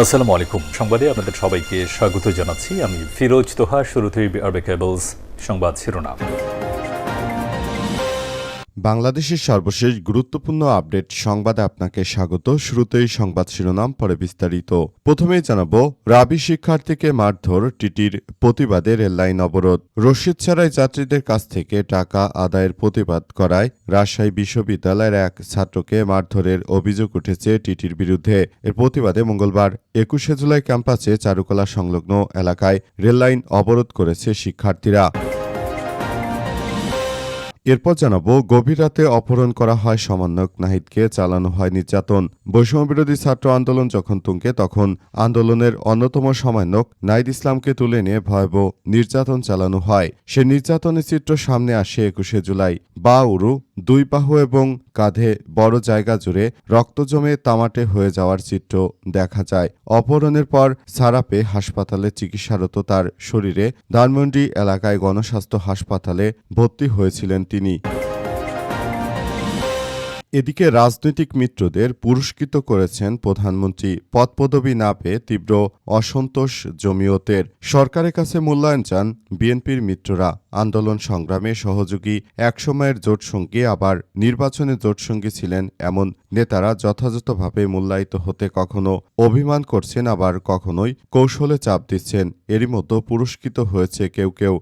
আসসালামু আলাইকুম। সংবাদে আপনাদের সবাইকে স্বাগত জানাচ্ছি। আমি ফিরোজ তোহা। শুরুতেই আরবে কেবলস সংবাদ শিরোনাম। বাংলাদেশের সর্বশেষ গুরুত্বপূর্ণ আপডেট সংবাদে আপনাকে স্বাগত। শুরুতেই সংবাদ শিরোনাম, পরে বিস্তারিত। প্রথমেই জানাবো, রাবি শিক্ষার্থীকে মারধর, টিটির প্রতিবাদে রেললাইন অবরোধ। রশিদ ছাড়াই যাত্রীদের কাছ থেকে টাকা আদায়ের প্রতিবাদ করায় রাজশাহী বিশ্ববিদ্যালয়ের এক ছাত্রকে মারধরের অভিযোগ উঠেছে টিটির বিরুদ্ধে। এর প্রতিবাদে মঙ্গলবার ২১শে জুলাই ক্যাম্পাসে চারুকলা সংলগ্ন এলাকায় রেললাইন অবরোধ করেছে শিক্ষার্থীরা। এরপর জানাবো, গভীর রাতে অপহরণ করা হয় সমন্বয়ক নাহিদকে, চালানো হয় নির্যাতন। বৈষম্যবিরোধী ছাত্র আন্দোলন যখন তুঙ্গে, তখন আন্দোলনের অন্যতম সমন্বয়ক নাহিদ ইসলামকে তুলে নিয়ে ভয়াবহ নির্যাতন চালানো হয়। সে নির্যাতনের চিত্র সামনে আসে ২১শে জুলাই। বা উরু, দুই বাহু এবং কাঁধে বড় জায়গা জুড়ে রক্ত জমে তামাটে হয়ে যাওয়ার চিত্র দেখা যায়। অপহরণের পর সারাপে হাসপাতালে চিকিৎসারত তার শরীরে ধানমন্ডি এলাকায় গণস্বাস্থ্য হাসপাতালে ভর্তি হয়েছিলেন তিনি। এদিকে রাজনৈতিক মিত্রদের পুরস্কৃত করেছেন প্রধানমন্ত্রী। পদপদবি না পেয়ে তীব্র অসন্তোষ জমিয়তের। সরকারের কাছে মূল্যায়ন চান বিএনপির মিত্ররা। আন্দোলন সংগ্রামে সহযোগী, একসময়ের জোটসঙ্গী, আবার নির্বাচনে জোটসঙ্গী ছিলেন এমন নেতারা যথাযথভাবে মূল্যায়িত হতে কখনো অভিমান করছেন, আবার কখনোই কৌশলে চাপ দিচ্ছেন। এরই মধ্যে পুরস্কৃত হয়েছে কেউ কেউ।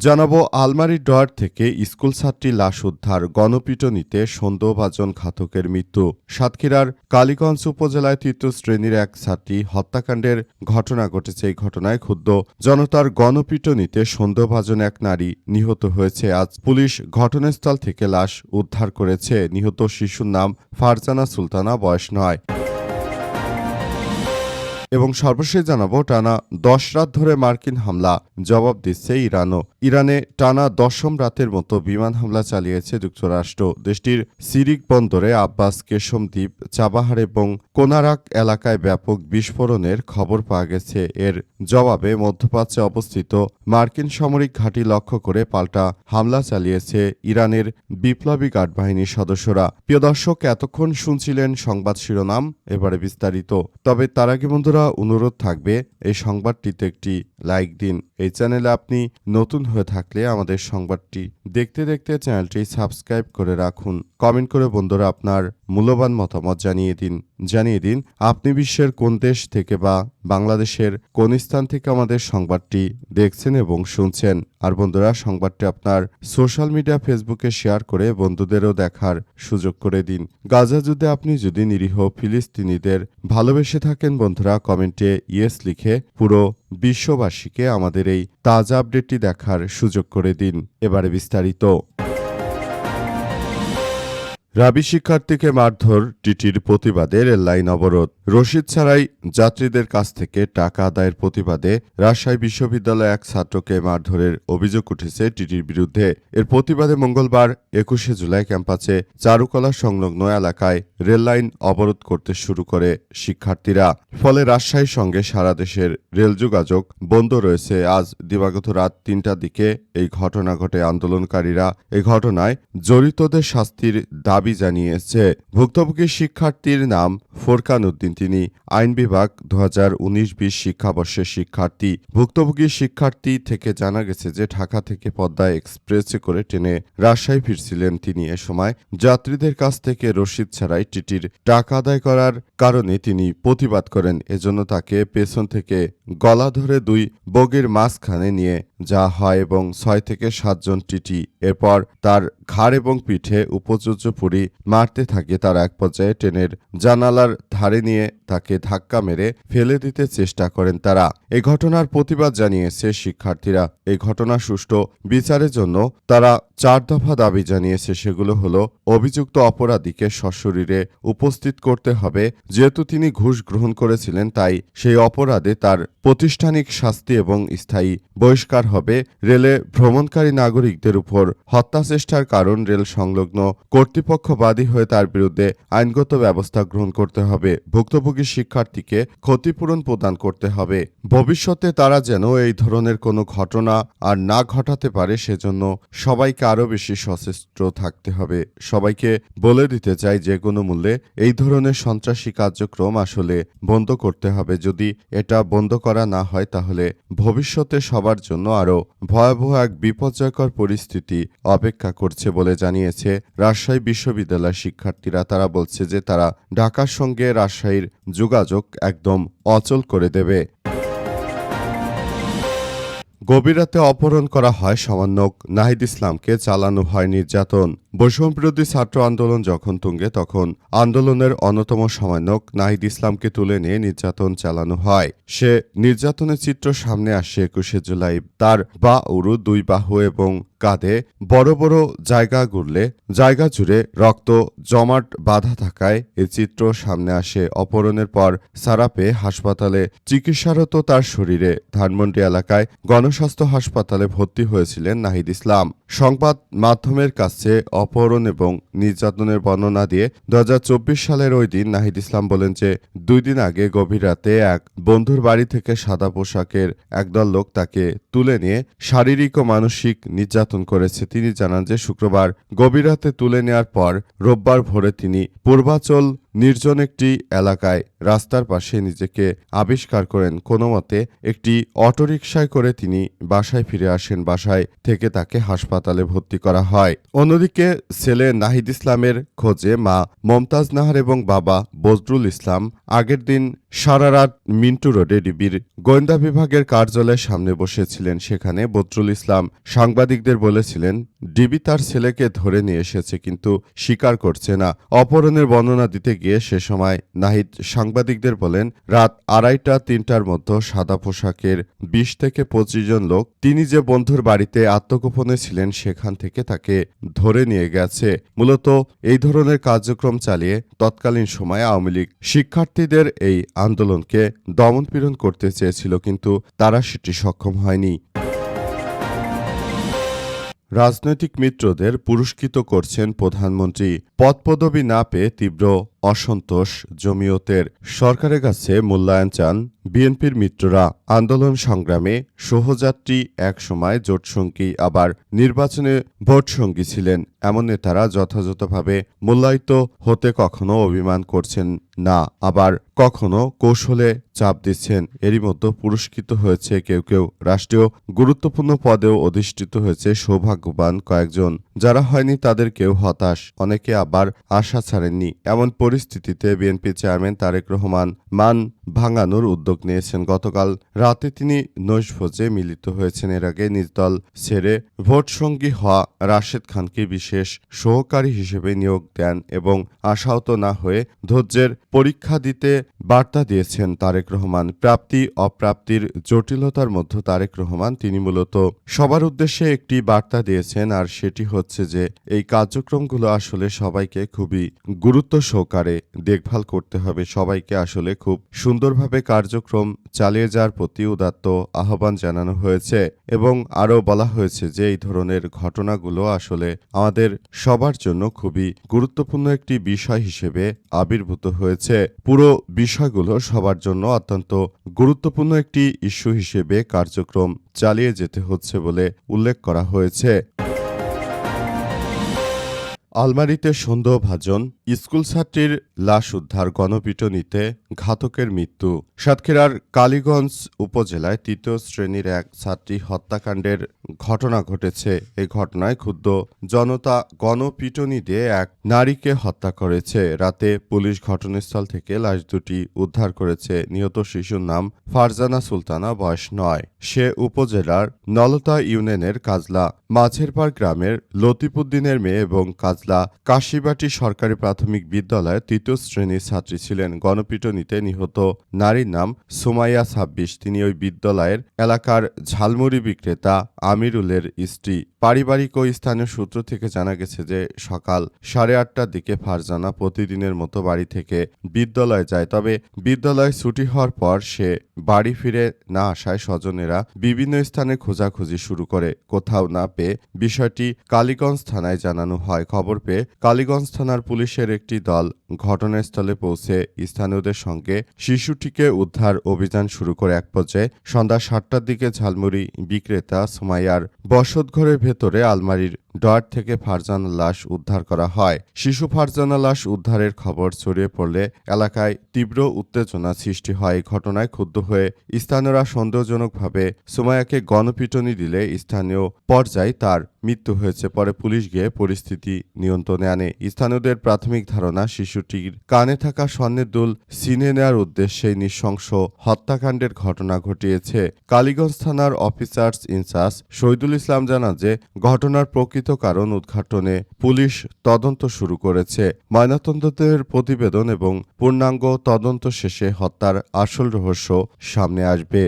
জানাবো, আলমারির ড্রয়ার থেকে স্কুল ছাত্রীর লাশ উদ্ধার, গণপিটুনিতে সন্দেহভাজন ঘাতকের মৃত্যু। সাতক্ষীরার কালীগঞ্জ উপজেলায় তৃতীয় শ্রেণীর এক ছাত্রী হত্যাকাণ্ডের ঘটনা ঘটেছে। এই ঘটনায় ক্ষুব্ধ জনতার গণপিটুনিতে সন্দেহভাজন এক নারী নিহত হয়েছে। আজ পুলিশ ঘটনাস্থল থেকে লাশ উদ্ধার করেছে। নিহত শিশুর নাম ফারজানা সুলতানা, বয়স ৯। এবং সর্বশেষ জানাবো, টানা ১০ রাত ধরে মার্কিন হামলা, জবাব দিচ্ছে ইরানও। ইরানে টানা ১০ম রাতের মতো বিমান হামলা চালিয়েছে যুক্তরাষ্ট্র। দেশটির সিরিক বন্দরে, আব্বাস কেশম দ্বীপ, চাবাহার এবং কোনারাক এলাকায় ব্যাপক বিস্ফোরণের খবর পাওয়া গেছে। এর জবাবে মধ্যপ্রাচ্যে অবস্থিত মার্কিন সামরিক ঘাঁটি লক্ষ্য করে পাল্টা হামলা চালিয়েছে ইরানের বিপ্লবী গার্ড বাহিনীর সদস্যরা। প্রিয় দর্শক, এতক্ষণ শুনছিলেন সংবাদ শিরোনাম, এবারে বিস্তারিত। তবে তার আগে বন্ধুরা, অনুরোধ থাকবে এই সংবাদটিতে একটি লাইক দিন। এই চ্যানেলে আপনি নতুন হয়ে থাকলে আমাদের সংবাদটি দেখতে দেখতে চ্যানেলটি সাবস্ক্রাইব করে রাখুন। কমেন্ট করে বন্ধুরা আপনার মূল্যবান মতামত জানিয়ে দিন আপনি বিশ্বের কোন দেশ থেকে বা বাংলাদেশের কোন স্থান থেকে আমাদের সংবাদটি দেখছেন এবং শুনছেন। আর বন্ধুরা, সংবাদটি আপনার সোশ্যাল মিডিয়া ফেসবুকে শেয়ার করে বন্ধুদেরও দেখার সুযোগ করে দিন। গাজা যুদ্ধে আপনি যদি নিরীহ ফিলিস্তিনিদের ভালোবেসে থাকেন বন্ধুরা, কমেন্টে ইয়েস লিখে পুরো বিশ্ববাসীকে আমাদের এই তাজা আপডেটটি দেখার সুযোগ করে দিন। এবারে বিস্তারিত। রাবি শিক্ষার্থীকে মারধর, টিটির প্রতিবাদে রেললাইন অবরোধ। রশিদ ছাড়াই যাত্রীদের কাছ থেকে টাকা আদায়ের প্রতিবাদে রাজশাহী বিশ্ববিদ্যালয়ে এক ছাত্রকে মারধরের অভিযোগ উঠেছে টিটির বিরুদ্ধে। এর প্রতিবাদে মঙ্গলবার ২১শে জুলাই ক্যাম্পাসে চারুকলা সংলগ্ন এলাকায় রেললাইন অবরোধ করতে শুরু করে শিক্ষার্থীরা। ফলে রাজশাহীর সঙ্গে সারা দেশের রেল যোগাযোগ বন্ধ রয়েছে। আজ দিবাগত রাত ৩টার দিকে এই ঘটনা ঘটে। আন্দোলনকারীরা এই ঘটনায় জড়িতদের শাস্তির দাবি জানিয়েছে। ভুক্তভোগী শিক্ষার্থীর নাম ফোরকান উদ্দিন। তিনি আইন বিভাগ ২০১৯-২০ শিক্ষাবর্ষের শিক্ষার্থী। ভুক্তভোগী শিক্ষার্থী থেকে জানা গেছে যে ঢাকা থেকে পদ্মা এক্সপ্রেসে করে ট্রেনে রাজশাহী ফিরছিলেন তিনি। এ সময় যাত্রীদের কাছ থেকে রশিদ ছাড়াই টিটির টাকা আদায় করার কারণে তিনি প্রতিবাদ করেন। এজন্য তাকে পেছন থেকে গলা ধরে দুই বগির মাঝখানে নিয়ে যাওয়া হয় এবং ৬ থেকে ৭ জন টিটি এরপর তার ঘাড় এবং পিঠে উপযোজ্য পুরি মারতে থাকে। তার এক পর্যায়ে ট্রেনের জানালার ধারে নিয়ে তাকে ধাক্কা মেরে ফেলে দিতে চেষ্টা করেন তারা। এই ঘটনার প্রতিবাদ জানিয়েছে শিক্ষার্থীরা। এই ঘটনা সুষ্ঠু বিচারের জন্য তারা ৪ দফা দাবি জানিয়েছে। সেগুলো হলো, অভিযুক্ত অপরাধীকে সশরীরে উপস্থিত করতে হবে। যেহেতু তিনি ঘুষ গ্রহণ করেছিলেন, তাই সেই অপরাধে তার প্রাতিষ্ঠানিক শাস্তি এবং স্থায়ী বহিষ্কার হবে। রেলে ভ্রমণকারী নাগরিকদের উপর হত্যাচেষ্টার কারণ রেল সংলগ্ন কর্তৃপক্ষ কর্তৃপক্ষ বাদী হয়ে তার বিরুদ্ধে আইনগত ব্যবস্থা গ্রহণ করতে হবে। ভুক্তভোগী শিক্ষার্থীকে ক্ষতিপূরণ প্রদান করতে হবে। ভবিষ্যতে তারা যেন এই ধরনের কোনো ঘটনা আর না ঘটাতে পারে সেজন্য সবাইকে আরও বেশি সচেষ্ট থাকতে হবে। সবাইকে বলে দিতে চাই যে কোনো মূল্যে এই ধরনের সন্ত্রাসী কার্যক্রম আসলে বন্ধ করতে হবে। যদি এটা বন্ধ করা না হয় তাহলে ভবিষ্যতে সবার জন্য আরও ভয়াবহ এক বিপর্যয়কর পরিস্থিতি অপেক্ষা করছে বলে জানিয়েছে রাজশাহী বিশ্ববিদ্যালয়ের শিক্ষার্থীরা। তারা বলছে যে তারা ঢাকার সঙ্গে রাজশাহীর যোগাযোগ একদম অচল করে দেবে। গভীর রাতে অপহরণ করা হয় সমন্বয়ক নাহিদ ইসলামকে, চালানো হয় নির্যাতন। বৈষম্যবিরোধী ছাত্র আন্দোলন যখন তুঙ্গে তখন আন্দোলনের অন্যতম সমন্বয়ক নাহিদ ইসলামকে তুলে নিয়ে নির্যাতন চালানো হয়। সে নির্যাতনের চিত্র সামনে আসে ২১শে জুলাই। তার উরু, দুই বাহু এবং কাঁধে বড় বড় জায়গা জায়গা জুড়ে রক্ত জমাট বাঁধা থাকায় এই চিত্র সামনে আসে। অপহরণের পর সারা পেয়ে হাসপাতালে চিকিৎসারত তার শরীরে ধানমন্ডি এলাকায় গণস্বাস্থ্য হাসপাতালে ভর্তি হয়েছিলেন নাহিদ ইসলাম। সংবাদ মাধ্যমের কাছে অপহরণ এবং নির্যাতনের বর্ণনা দিয়ে ২০২৪ সালের ওই দিন নাহিদ ইসলাম বলেন যে ২ দিন আগে গভীর রাতে এক বন্ধুর বাড়ি থেকে সাদা পোশাকের একদল লোক তাকে তুলে নিয়ে শারীরিক ও মানসিক নির্যাতন করেছে। তিনি জানান যে শুক্রবার গভীর রাতে তুলে নেওয়ার পর রোববার ভোরে তিনি পূর্বাচল নির্জন একটি এলাকায় রাস্তার পাশে নিজেকে আবিষ্কার করেন। কোনোমতে একটি অটোরিকশায় করে তিনি বাসায় ফিরে আসেন। বাসায় থেকে তাকে হাসপাতালে ভর্তি করা হয়। অন্যদিকে ছেলে নাহিদ ইসলামের খোঁজে মা মমতাজ নাহার এবং বাবা বজরুল ইসলাম আগের দিন সারা রাত মিন্টু রোডে ডিবির গোয়েন্দা বিভাগের কার্যালয়ের সামনে বসেছিলেন। সেখানে বজরুল ইসলাম সাংবাদিকদের বলেছিলেন ডিবি তার ছেলেকে ধরে নিয়ে এসেছে কিন্তু স্বীকার করছে না। অপহরণের বর্ণনা দিতে গিয়ে সে সময় নাহিদ সাংবাদিকদের বলেন রাত ২:৩০-৩টার মধ্যে সাদা পোশাকের ২০ থেকে ২৫ জন লোক তিনি যে বন্ধুর বাড়িতে আত্মগোপনে ছিলেন সেখান থেকে তাকে ধরে নিয়ে গেছে। মূলত এই ধরনের কার্যক্রম চালিয়ে তৎকালীন সময়ে আওয়ামী লীগ শিক্ষার্থীদের এই আন্দোলনকে দমনপীড়ন করতে চেয়েছিল কিন্তু তারা সেটি সক্ষম হয়নি। রাজনৈতিক মিত্রদের পুরস্কৃত করছেন প্রধানমন্ত্রী। পদপদবি না পেয়ে তীব্র অসন্তোষ জমিয়তের। সরকারের কাছে মূল্যায়ন চান বিএনপির মিত্ররা। আন্দোলন সংগ্রামে সহযাত্রী, একসময় জোটসঙ্গী, আবার নির্বাচনে ভোটসঙ্গী ছিলেন এমন নেতারা যথাযথভাবে মূল্যায়িত হতে কখনো অভিমান করছেন না, আবার কখনো কৌশলে চাপ দিচ্ছেন। এরই মধ্যে পুরস্কৃত হয়েছে কেউ কেউ। রাষ্ট্রীয় গুরুত্বপূর্ণ পদেও অধিষ্ঠিত হয়েছে সৌভাগ্যবান কয়েকজন। যারা হয়নি তাদের কেউ হতাশ, অনেকে আবার আশা ছাড়েননি। এমন পরিস্থিতিতে বিএনপি চেয়ারম্যান তারেক রহমান মান ভাঙানোর উদ্যোগ নিয়েছেন। গতকাল রাতে তিনি নৈশভোজে মিলিত হয়েছেন। এর আগে নিজ দল ছেড়ে ভোটসঙ্গী হওয়া রাশেদ খানকে বিশেষ সহকারী হিসেবে নিয়োগ দেন এবং আশাহত না হয়ে ধৈর্যের পরীক্ষা দিতে বার্তা দিয়েছেন তারেক রহমান। প্রাপ্তি অপ্রাপ্তির জটিলতার মধ্যে তারেক রহমান তিনি মূলত সবার উদ্দেশ্যে একটি বার্তা দিয়েছেন, আর সেটি হচ্ছে যে এই কার্যক্রমগুলো আসলে সবাইকে খুবই গুরুত্ব সহকারে দেখভাল করতে হবে। সবাইকে আসলে খুব সুন্দরভাবে কার্যক্রম চালিয়ে যাওয়ার প্রতি উদাত্ত আহ্বান জানানো হয়েছে এবং আরও বলা হয়েছে যে এই ধরনের ঘটনাগুলো আসলে আমাদের সবার জন্য খুবই গুরুত্বপূর্ণ একটি বিষয় হিসেবে আবির্ভূত হয়েছে। পুরো বিষয়গুলো সবার জন্য অত্যন্ত গুরুত্বপূর্ণ একটি ইস্যু হিসেবে কার্যক্রম চালিয়ে যেতে হচ্ছে বলে উল্লেখ করা হয়েছে। আলমারিতে সন্দেহভাজন স্কুল ছাত্রীর লাশ উদ্ধার, গণপিটুনিতে ঘাতকের মৃত্যু। সাতক্ষীরার কালীগঞ্জ উপজেলায় ৩য় শ্রেণীর এক ছাত্রী হত্যাকাণ্ডের ঘটনা ঘটেছে। এই ঘটনায় ক্ষুব্ধ জনতা গণপিটুনি দিয়ে এক নারীকে হত্যা করেছে। রাতে পুলিশ ঘটনাস্থল থেকে লাশ দুটি উদ্ধার করেছে। নিহত শিশুর নাম ফারজানা সুলতানা, বয়স ৯। সে উপজেলার নলতা ইউনিয়নের কাজলা মাঝেরপাড় গ্রামের লতিফুদ্দিনের মেয়ে এবং কাজলা কাশিবাটি সরকারি প্রাথমিক প্রাথমিক বিদ্যালয়ের ৩য় শ্রেণীর ছাত্রী ছিলেন। গণপিটুনিতে নিহত নারীর নাম সুমাইয়া ২৬। তিনি ওই বিদ্যালয়ের এলাকার ঝালমুড়ি বিক্রেতা আমিরুলের স্ত্রী। পারিবারিক ও স্থানীয় সূত্র থেকে জানা গেছে যে সকাল 8:30টার দিকে ফারজানা প্রতিদিনের মতো বাড়ি থেকে বিদ্যালয়ে যায়। তবে বিদ্যালয় ছুটি হওয়ার পর সে বাড়ি ফিরে না আসায় স্বজনেরা বিভিন্ন স্থানে খোঁজাখুঁজি শুরু করে। কোথাও না পেয়ে বিষয়টি কালীগঞ্জ থানায় জানানো হয়। খবর পেয়ে কালীগঞ্জ থানার পুলিশের একটি দল ঘটনাস্থলে পৌঁছে স্থানীয়দের সঙ্গে শিশুটিকে উদ্ধার অভিযান শুরু করে। এক পর্যায়ে সন্ধ্যা 7টার দিকে ঝালমুড়ি বিক্রেতা সুমাইয়ার বসতঘরের ভেতরে আলমারির ড্রয়ার থেকে ফারজানার লাশ উদ্ধার করা হয়। শিশু ফারজানা লাশ উদ্ধারের খবর ছড়িয়ে পড়লে এলাকায় তীব্র উত্তেজনা সৃষ্টি হয়। এই ঘটনায় ক্ষুব্ধ হয়ে স্থানীয়রা সন্দেহজনকভাবে সুমাইয়াকে গণপিটুনি দিলে স্থানীয় পর্যায়ে তার মৃত্যু হয়েছে। পরে পুলিশ গিয়ে পরিস্থিতি নিয়ন্ত্রণে আনে। স্থানীয়দের প্রাথমিক ধারণা শিশুটির কানে থাকা স্বর্ণের দুল ছিনে নেওয়ার উদ্দেশ্যে নৃশংস হত্যাকাণ্ডের ঘটনা ঘটিয়েছে। কালীগঞ্জ থানার অফিসার্স ইনচার্জ শহীদুল ইসলাম জানান যে ঘটনার প্রকৃত কারণ উদ্ঘাটনে পুলিশ তদন্ত শুরু করেছে। ময়নাতদন্তের প্রতিবেদন এবং পূর্ণাঙ্গ তদন্ত শেষে হত্যার আসল রহস্য সামনে আসবে।